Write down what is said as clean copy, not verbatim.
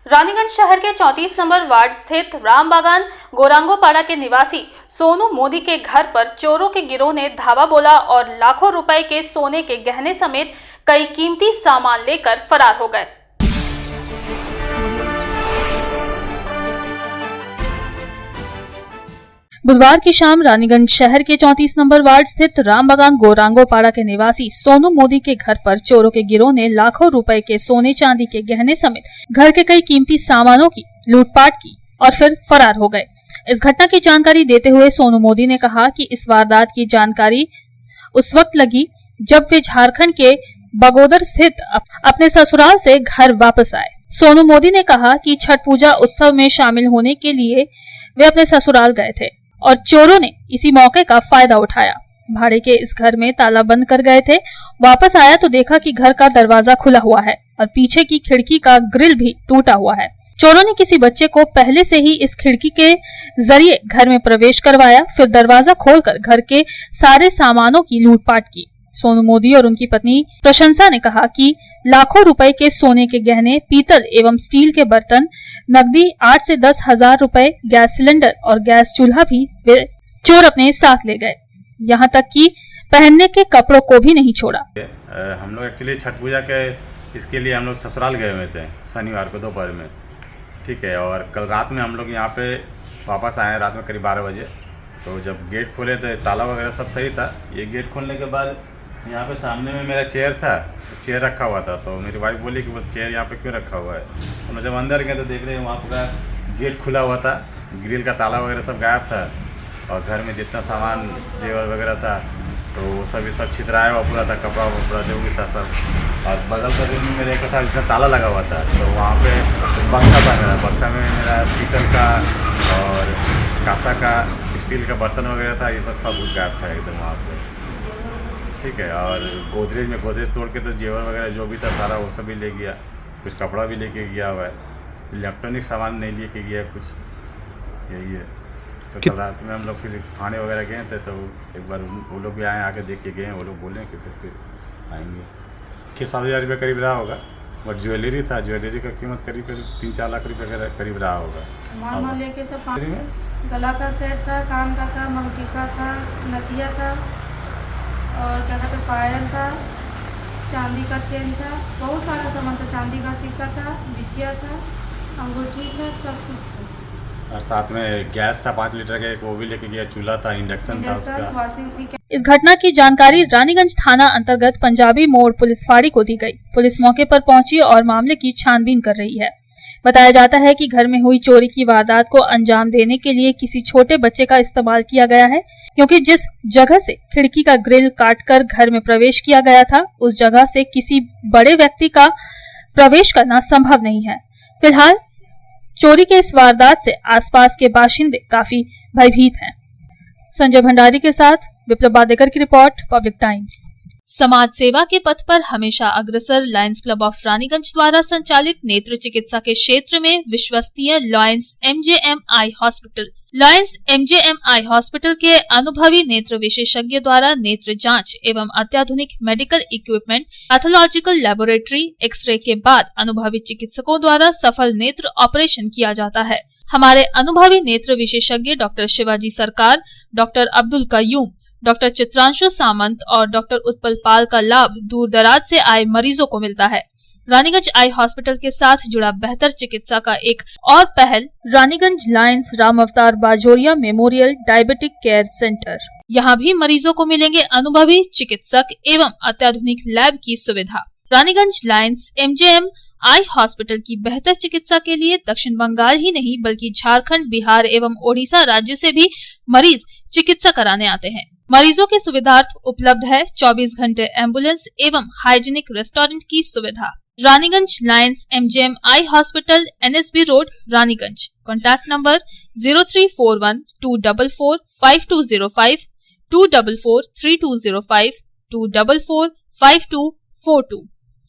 रानीगंज शहर के 34 number ward स्थित रामबागान गोरांगोपाड़ा के निवासी सोनू मोदी के घर पर चोरों के गिरोह ने धावा बोला और लाखों रुपए के सोने के गहने समेत कई कीमती सामान लेकर फरार हो गए। बुधवार की शाम रानीगंज शहर के 34 नंबर वार्ड स्थित रामबागान गोरांगोपाड़ा के निवासी सोनू मोदी के घर पर चोरों के गिरोह ने लाखों रुपए के सोने चांदी के गहने समेत घर के कई कीमती सामानों की लूटपाट की और फिर फरार हो गए। इस घटना की जानकारी देते हुए सोनू मोदी ने कहा कि इस वारदात की जानकारी उस वक्त लगी जब वे झारखंड के बगोदर स्थित अपने ससुराल से घर वापस आए। सोनू मोदी ने कहा कि छठ पूजा उत्सव में शामिल होने के लिए वे अपने ससुराल गए थे और चोरों ने इसी मौके का फायदा उठाया। भाड़े के इस घर में ताला बंद कर गए थे। वापस आया तो देखा कि घर का दरवाजा खुला हुआ है और पीछे की खिड़की का ग्रिल भी टूटा हुआ है। चोरों ने किसी बच्चे को पहले से ही इस खिड़की के जरिए घर में प्रवेश करवाया, फिर दरवाजा खोलकर घर के सारे सामानों की लूटपाट की। सोनू मोदी और उनकी पत्नी प्रशंसा ने कहा कि लाखों रुपए के सोने के गहने, पीतल एवं स्टील के बर्तन, नकदी 8 से 10 हजार रुपए, गैस सिलेंडर और गैस चूल्हा भी वे चोर अपने साथ ले गए। यहाँ तक कि पहनने के कपड़ों को भी नहीं छोड़ा। हम लोग एक्चुअली छठ पूजा के इसके लिए हम लोग ससुराल गए हुए थे शनिवार को दोपहर में, ठीक है। और कल रात में हम लोग यहाँ पे वापस आए रात में करीब 12 बजे। तो जब गेट खोले तो ताला वगैरह सब सही था। ये गेट खोलने के बाद यहाँ पे सामने में मेरा चेयर था, चेयर रखा हुआ था। तो मेरी वाइफ बोली कि बस चेयर यहाँ पे क्यों रखा हुआ है। तो मैं जब अंदर गया तो देख रहे हैं वहाँ पूरा गेट खुला हुआ था, ग्रिल का ताला वगैरह सब गायब था और घर में जितना सामान जेवर वगैरह था तो वो सब छितराया हुआ पूरा था, कपड़ा वपड़ा जो भी था सब। और बगल का रूम में मेरे एक था जिसका ताला लगा हुआ था, तो वहाँ पे बक्सा था मेरा, बक्सा में मेरा पीतल का और कांसा का स्टील का बर्तन वगैरह था, ये सब गायब था एकदम वहाँ पे, ठीक है। और गोदरेज तोड़ के तो जेवर वगैरह जो भी था सारा वो सब भी ले गया, कुछ कपड़ा भी लेके गया हुआ है, इलेक्ट्रॉनिक सामान नहीं लेके गया कुछ, यही है। तो कल रात में हम लोग फिर थाने वगैरह गए थे तो एक बार वो लोग भी आए, आके देख के गए, वो लोग बोले कि फिर आएंगे। 6-7 हज़ार रुपये करीब रहा होगा। और ज्वेलरी था, ज्वेलरी का कीमत करीब 3-4 लाख रुपये करीब रहा होगा। सामान लेके सब गला का सेट था, कान का था, मंगटीका था, नथिया था और क्या कहते पायल था, चांदी का चेन था, बहुत सारा सामान था, चांदी का सिक्का था, बिछिया था, अंगूठी था, सब कुछ था। और साथ में गैस था 5 लीटर का, वो भी लेके गया, चूल्हा था, इंडक्शन था उसका। इस घटना की जानकारी रानीगंज थाना अंतर्गत पंजाबी मोड़ पुलिस फाड़ी को दी गई। पुलिस मौके पर पहुंची और मामले की छानबीन कर रही है। बताया जाता है कि घर में हुई चोरी की वारदात को अंजाम देने के लिए किसी छोटे बच्चे का इस्तेमाल किया गया है, क्योंकि जिस जगह से खिड़की का ग्रिल काटकर घर में प्रवेश किया गया था उस जगह से किसी बड़े व्यक्ति का प्रवेश करना संभव नहीं है। फिलहाल चोरी के इस वारदात से आसपास के बाशिंदे काफी भयभीत हैं। संजय भंडारी के साथ विप्लव बादेकर की रिपोर्ट, पब्लिक टाइम्स। समाज सेवा के पथ पर हमेशा अग्रसर लायंस क्लब ऑफ रानीगंज द्वारा संचालित नेत्र चिकित्सा के क्षेत्र में विश्वसनीय Lions MJM eye hospital. Lions MJM eye hospital के अनुभवी नेत्र विशेषज्ञ द्वारा नेत्र जांच एवं अत्याधुनिक medical equipment, pathological laboratory, x ray के बाद अनुभवी चिकित्सकों द्वारा सफल नेत्र ऑपरेशन किया जाता है। हमारे अनुभवी नेत्र विशेषज्ञ डॉक्टर शिवाजी सरकार, डॉक्टर अब्दुल कयूम, डॉक्टर चित्रांशु सामंत और डॉक्टर उत्पल पाल का लाभ दूर दराज से आए मरीजों को मिलता है। रानीगंज आई हॉस्पिटल के साथ जुड़ा बेहतर चिकित्सा का एक और पहल रानीगंज लायंस राम अवतार Bajoria memorial diabetic care centre. यहाँ भी मरीजों को मिलेंगे अनुभवी चिकित्सक एवं अत्याधुनिक लैब की सुविधा। Raniganj Lions MJM eye hospital की बेहतर चिकित्सा के लिए दक्षिण बंगाल ही नहीं बल्कि झारखंड, बिहार एवं ओडिशा राज्य से भी मरीज चिकित्सा कराने आते हैं। मरीजों के सुविधार्थ उपलब्ध है 24 घंटे एम्बुलेंस एवं हाइजीनिक रेस्टोरेंट की सुविधा। Raniganj Lions MJM eye hospital, NSB road, Raniganj. Contact number 0341 244 5205, 244 3205, 244 5242।